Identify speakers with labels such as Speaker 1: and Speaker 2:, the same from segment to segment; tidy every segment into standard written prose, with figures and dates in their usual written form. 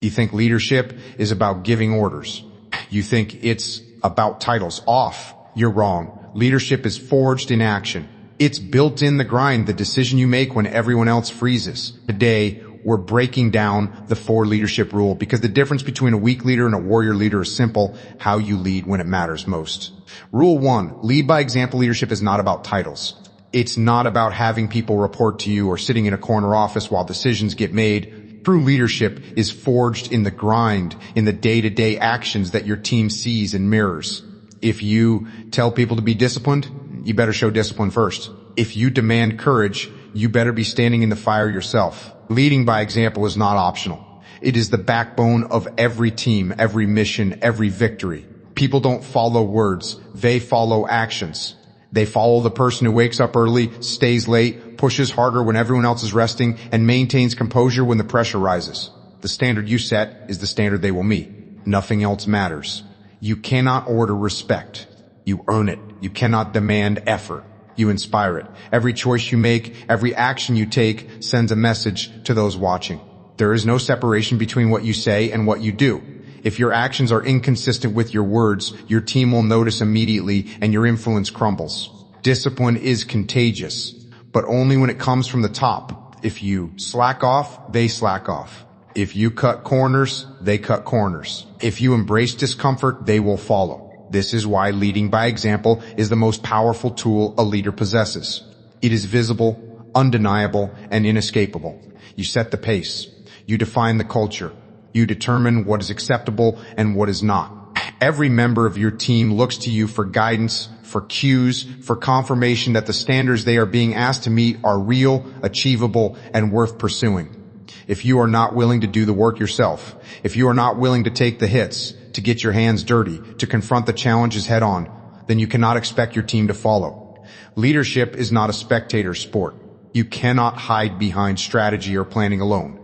Speaker 1: You think leadership is about giving orders. You think it's about titles. Off. You're wrong. Leadership is forged in action. It's built in the grind, the decision you make when everyone else freezes. Today, we're breaking down the 4 leadership rule because the difference between a weak leader and a warrior leader is simple: how you lead when it matters most. Rule 1, lead by example. Leadership is not about titles. It's not about having people report to you or sitting in a corner office while decisions get made. True leadership is forged in the grind, in the day-to-day actions that your team sees and mirrors. If you tell people to be disciplined, you better show discipline first. If you demand courage, you better be standing in the fire yourself. Leading by example is not optional. It is the backbone of every team, every mission, every victory. People don't follow words, they follow actions. They follow the person who wakes up early, stays late, pushes harder when everyone else is resting, and maintains composure when the pressure rises. The standard you set is the standard they will meet. Nothing else matters. You cannot order respect. You earn it. You cannot demand effort. You inspire it. Every choice you make, every action you take sends a message to those watching. There is no separation between what you say and what you do. If your actions are inconsistent with your words, your team will notice immediately and your influence crumbles. Discipline is contagious, but only when it comes from the top. If you slack off, they slack off. If you cut corners, they cut corners. If you embrace discomfort, they will follow. This is why leading by example is the most powerful tool a leader possesses. It is visible, undeniable, and inescapable. You set the pace. You define the culture. You determine what is acceptable and what is not. Every member of your team looks to you for guidance, for cues, for confirmation that the standards they are being asked to meet are real, achievable, and worth pursuing. If you are not willing to do the work yourself, if you are not willing to take the hits, to get your hands dirty, to confront the challenges head on, then you cannot expect your team to follow. Leadership is not a spectator sport. You cannot hide behind strategy or planning alone.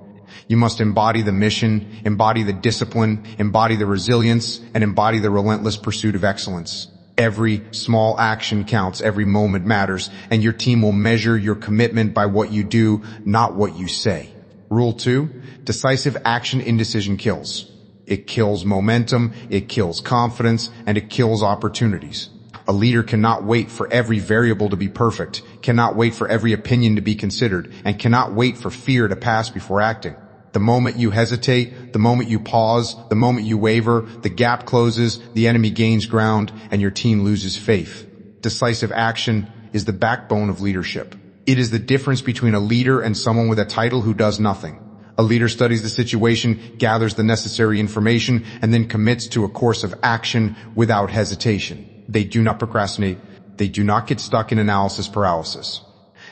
Speaker 1: You must embody the mission, embody the discipline, embody the resilience, and embody the relentless pursuit of excellence. Every small action counts, every moment matters, and your team will measure your commitment by what you do, not what you say. Rule 2, decisive action. Indecision kills. It kills momentum, it kills confidence, and it kills opportunities. A leader cannot wait for every variable to be perfect, cannot wait for every opinion to be considered, and cannot wait for fear to pass before acting. The moment you hesitate, the moment you pause, the moment you waver, the gap closes, the enemy gains ground, and your team loses faith. Decisive action is the backbone of leadership. It is the difference between a leader and someone with a title who does nothing. A leader studies the situation, gathers the necessary information, and then commits to a course of action without hesitation. They do not procrastinate. They do not get stuck in analysis paralysis.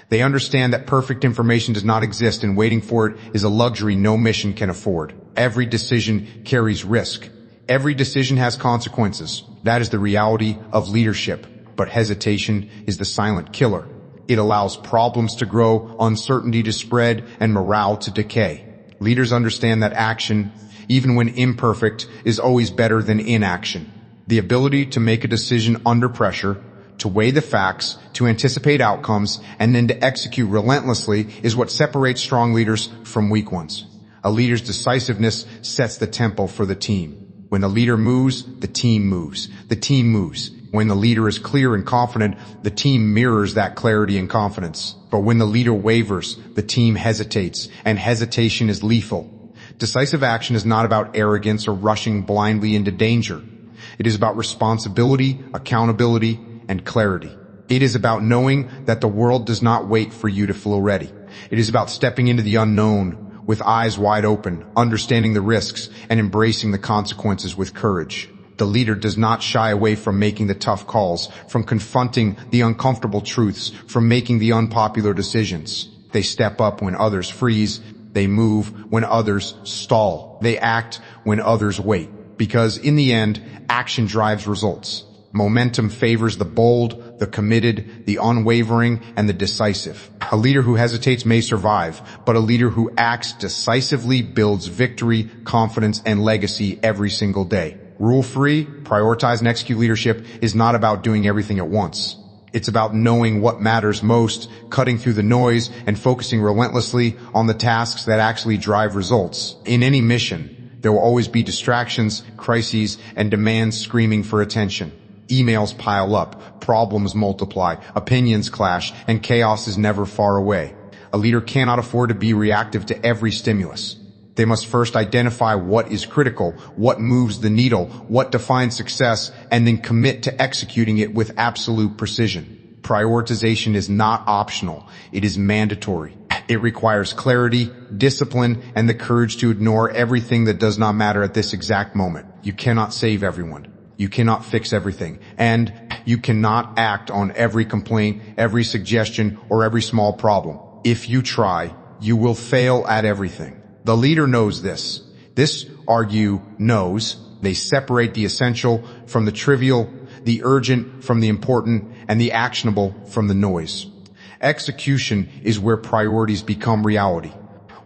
Speaker 1: They understand that perfect information does not exist, and waiting for it is a luxury no mission can afford. Every decision carries risk. Every decision has consequences. That is the reality of leadership. But hesitation is the silent killer. It allows problems to grow, uncertainty to spread, and morale to decay. Leaders understand that action, even when imperfect, is always better than inaction. The ability to make a decision under pressure, to weigh the facts, to anticipate outcomes, and then to execute relentlessly is what separates strong leaders from weak ones. A leader's decisiveness sets the tempo for the team. When the leader moves, the team moves. The team moves. When the leader is clear and confident, the team mirrors that clarity and confidence. But when the leader wavers, the team hesitates, and hesitation is lethal. Decisive action is not about arrogance or rushing blindly into danger. It is about responsibility, accountability, and clarity. It is about knowing that the world does not wait for you to feel ready. It is about stepping into the unknown with eyes wide open, understanding the risks, and embracing the consequences with courage. The leader does not shy away from making the tough calls, from confronting the uncomfortable truths, from making the unpopular decisions. They step up when others freeze. They move when others stall. They act when others wait. Because in the end, action drives results. Momentum favors the bold, the committed, the unwavering, and the decisive. A leader who hesitates may survive, but a leader who acts decisively builds victory, confidence, and legacy every single day. Rule 3, prioritize and execute. Leadership is not about doing everything at once. It's about knowing what matters most, cutting through the noise, and focusing relentlessly on the tasks that actually drive results. In any mission, There will always be distractions, crises, and demands screaming for attention. Emails pile up, problems multiply, opinions clash, and chaos is never far away. A leader cannot afford to be reactive to every stimulus. They must first identify what is critical, what moves the needle, what defines success, and then commit to executing it with absolute precision. Prioritization is not optional. It is mandatory. It requires clarity, discipline, and the courage to ignore everything that does not matter at this exact moment. You cannot save everyone. You cannot fix everything. And you cannot act on every complaint, every suggestion, or every small problem. If you try, you will fail at everything. The leader knows this. This knows. They separate the essential from the trivial, the urgent from the important, and the actionable from the noise. Execution is where priorities become reality.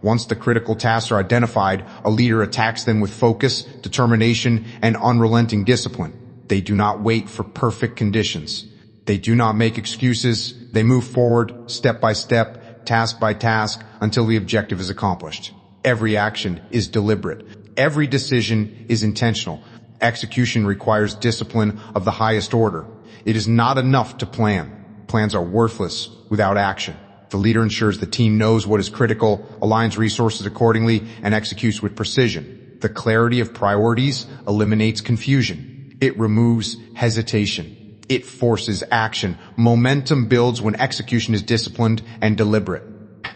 Speaker 1: Once the critical tasks are identified, a leader attacks them with focus, determination, and unrelenting discipline. They do not wait for perfect conditions. They do not make excuses. They move forward, step by step, task by task, until the objective is accomplished. Every action is deliberate. Every decision is intentional. Execution requires discipline of the highest order. It is not enough to plan. Plans are worthless without action. The leader ensures the team knows what is critical, aligns resources accordingly, and executes with precision. The clarity of priorities eliminates confusion. It removes hesitation. It forces action. Momentum builds when execution is disciplined and deliberate.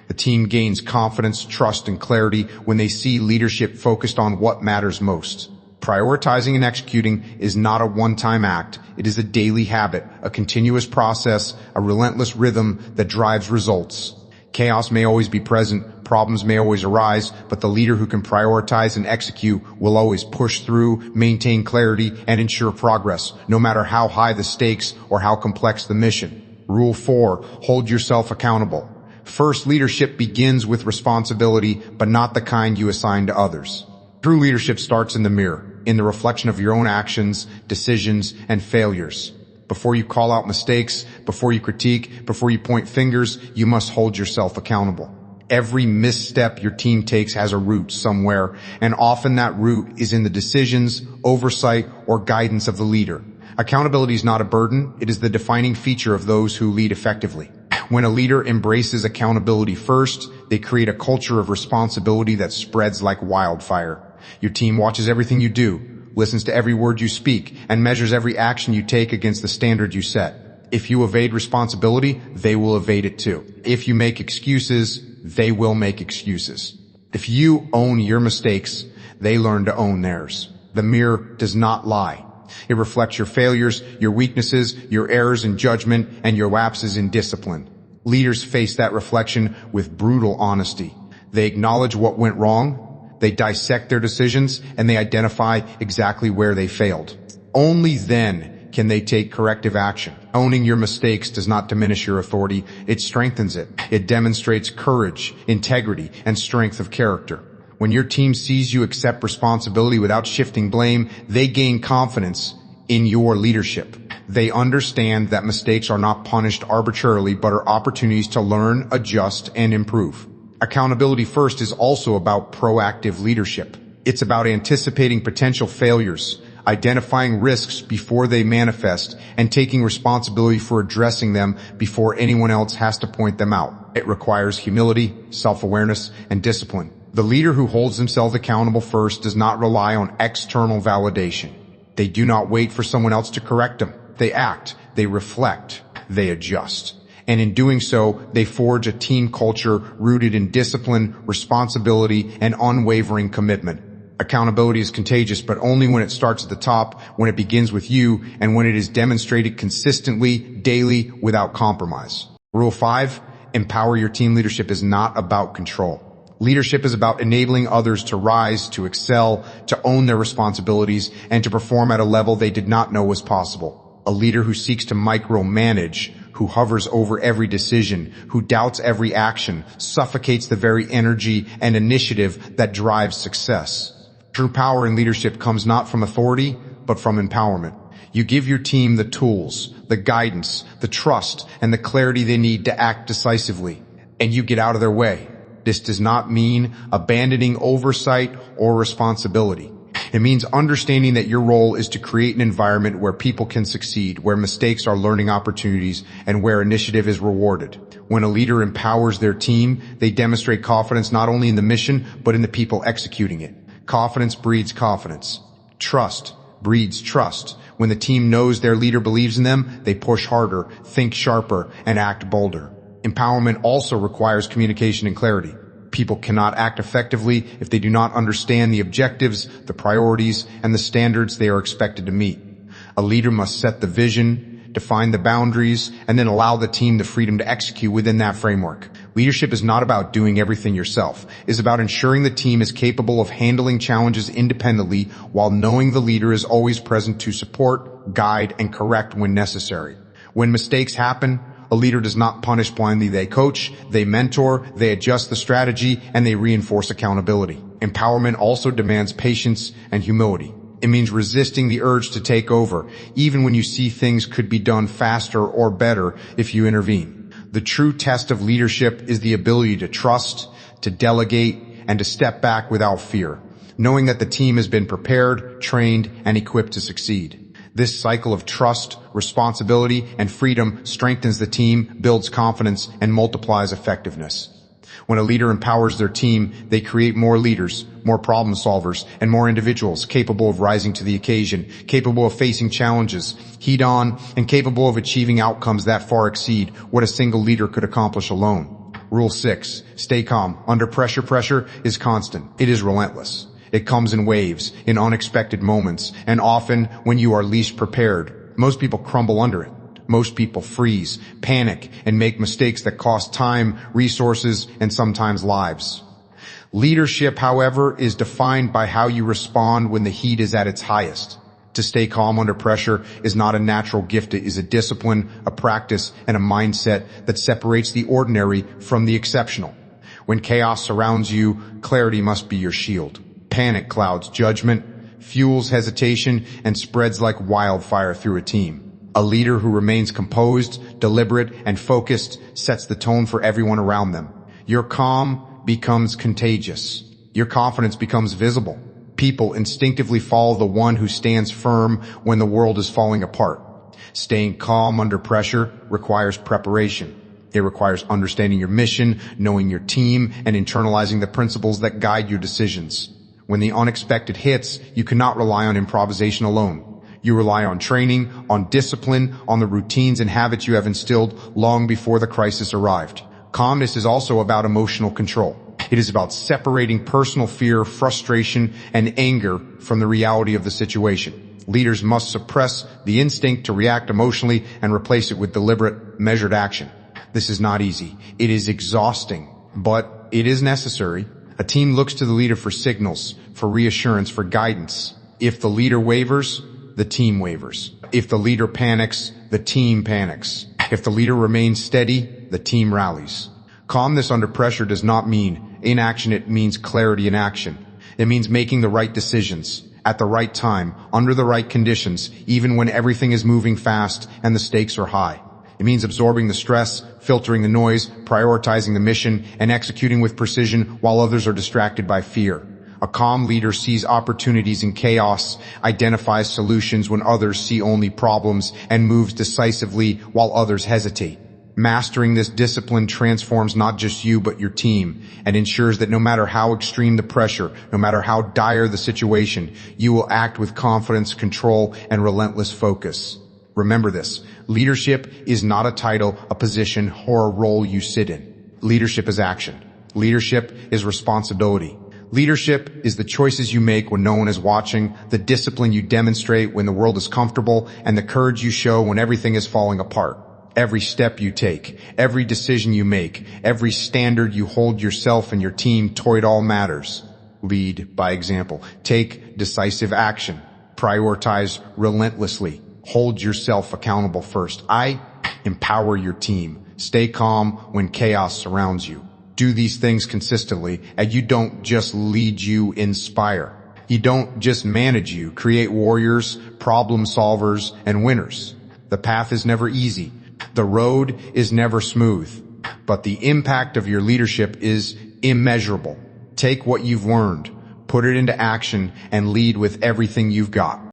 Speaker 1: The team gains confidence, trust, and clarity when they see leadership focused on what matters most. Prioritizing and executing is not a one-time act. It is a daily habit, a continuous process, a relentless rhythm that drives results. Chaos may always be present, problems may always arise, but the leader who can prioritize and execute will always push through, maintain clarity, and ensure progress, no matter how high the stakes or how complex the mission. Rule 4, hold yourself accountable. First, leadership begins with responsibility, but not the kind you assign to others. True leadership starts in the mirror, in the reflection of your own actions, decisions, and failures. Before you call out mistakes, before you critique, before you point fingers, you must hold yourself accountable. Every misstep your team takes has a root somewhere, and often that root is in the decisions, oversight, or guidance of the leader. Accountability is not a burden, it is the defining feature of those who lead effectively. When a leader embraces accountability first, they create a culture of responsibility that spreads like wildfire. Your team watches everything you do, listens to every word you speak, and measures every action you take against the standard you set. If you evade responsibility, they will evade it too. If you make excuses, they will make excuses. If you own your mistakes, they learn to own theirs. The mirror does not lie. It reflects your failures, your weaknesses, your errors in judgment, and your lapses in discipline. Leaders face that reflection with brutal honesty. They acknowledge what went wrong, they dissect their decisions, and they identify exactly where they failed. Only then can they take corrective action. Owning your mistakes does not diminish your authority, it strengthens it. It demonstrates courage, integrity, and strength of character. When your team sees you accept responsibility without shifting blame, they gain confidence in your leadership. They understand that mistakes are not punished arbitrarily, but are opportunities to learn, adjust, and improve. Accountability first is also about proactive leadership. It's about anticipating potential failures, identifying risks before they manifest, and taking responsibility for addressing them before anyone else has to point them out. It requires humility, self-awareness, and discipline. The leader who holds themselves accountable first does not rely on external validation. They do not wait for someone else to correct them. They act, they reflect, they adjust. And in doing so, they forge a team culture rooted in discipline, responsibility, and unwavering commitment. Accountability is contagious, but only when it starts at the top, when it begins with you, and when it is demonstrated consistently, daily, without compromise. Rule 5, empower your team. Leadership is not about control. Leadership is about enabling others to rise, to excel, to own their responsibilities, and to perform at a level they did not know was possible. A leader who seeks to micromanage, who hovers over every decision, who doubts every action, suffocates the very energy and initiative that drives success. True power in leadership comes not from authority, but from empowerment. You give your team the tools, the guidance, the trust, and the clarity they need to act decisively, and you get out of their way. This does not mean abandoning oversight or responsibility. It means understanding that your role is to create an environment where people can succeed, where mistakes are learning opportunities, and where initiative is rewarded. When a leader empowers their team, they demonstrate confidence not only in the mission, but in the people executing it. Confidence breeds confidence. Trust breeds trust. When the team knows their leader believes in them, they push harder, think sharper, and act bolder. Empowerment also requires communication and clarity. People cannot act effectively if they do not understand the objectives, the priorities, and the standards they are expected to meet. A leader must set the vision, define the boundaries, and then allow the team the freedom to execute within that framework. Leadership is not about doing everything yourself. It is about ensuring the team is capable of handling challenges independently while knowing the leader is always present to support, guide, and correct when necessary. When mistakes happen, a leader does not punish blindly. They coach, they mentor, they adjust the strategy, and they reinforce accountability. Empowerment also demands patience and humility. It means resisting the urge to take over, even when you see things could be done faster or better if you intervene. The true test of leadership is the ability to trust, to delegate, and to step back without fear, knowing that the team has been prepared, trained, and equipped to succeed. This cycle of trust, responsibility, and freedom strengthens the team, builds confidence, and multiplies effectiveness. When a leader empowers their team, they create more leaders, more problem solvers, and more individuals capable of rising to the occasion, capable of facing challenges head on, and capable of achieving outcomes that far exceed what a single leader could accomplish alone. Rule 6. Stay calm. Under pressure, pressure is constant. It is relentless. It comes in waves, in unexpected moments, and often when you are least prepared. Most people crumble under it. Most people freeze, panic, and make mistakes that cost time, resources, and sometimes lives. Leadership, however, is defined by how you respond when the heat is at its highest. To stay calm under pressure is not a natural gift. It is a discipline, a practice, and a mindset that separates the ordinary from the exceptional. When chaos surrounds you, clarity must be your shield. Panic clouds judgment, fuels hesitation, and spreads like wildfire through a team. A leader who remains composed, deliberate, and focused sets the tone for everyone around them. Your calm becomes contagious. Your confidence becomes visible. People instinctively follow the one who stands firm when the world is falling apart. Staying calm under pressure requires preparation. It requires understanding your mission, knowing your team, and internalizing the principles that guide your decisions. When the unexpected hits, you cannot rely on improvisation alone. You rely on training, on discipline, on the routines and habits you have instilled long before the crisis arrived. Calmness is also about emotional control. It is about separating personal fear, frustration, and anger from the reality of the situation. Leaders must suppress the instinct to react emotionally and replace it with deliberate, measured action. This is not easy. It is exhausting, but it is necessary. A team looks to the leader for signals, for reassurance, for guidance. If the leader wavers, the team wavers. If the leader panics, the team panics. If the leader remains steady, the team rallies. Calmness under pressure does not mean inaction. It means clarity in action. It means making the right decisions at the right time, under the right conditions, even when everything is moving fast and the stakes are high. It means absorbing the stress, filtering the noise, prioritizing the mission, and executing with precision while others are distracted by fear. A calm leader sees opportunities in chaos, identifies solutions when others see only problems, and moves decisively while others hesitate. Mastering this discipline transforms not just you but your team and ensures that no matter how extreme the pressure, no matter how dire the situation, you will act with confidence, control, and relentless focus. Remember this. Leadership is not a title, a position, or a role you sit in. Leadership is action. Leadership is responsibility. Leadership is the choices you make when no one is watching, the discipline you demonstrate when the world is comfortable, and the courage you show when everything is falling apart. Every step you take, every decision you make, every standard you hold yourself and your team to, it all matters. Lead by example. Take decisive action. Prioritize relentlessly. Hold yourself accountable first. Empower your team. Stay calm when chaos surrounds you. Do these things consistently, and you don't just lead, you inspire. You don't just manage, you create warriors, problem solvers, and winners. The path is never easy. The road is never smooth. But the impact of your leadership is immeasurable. Take what you've learned, put it into action, and lead with everything you've got.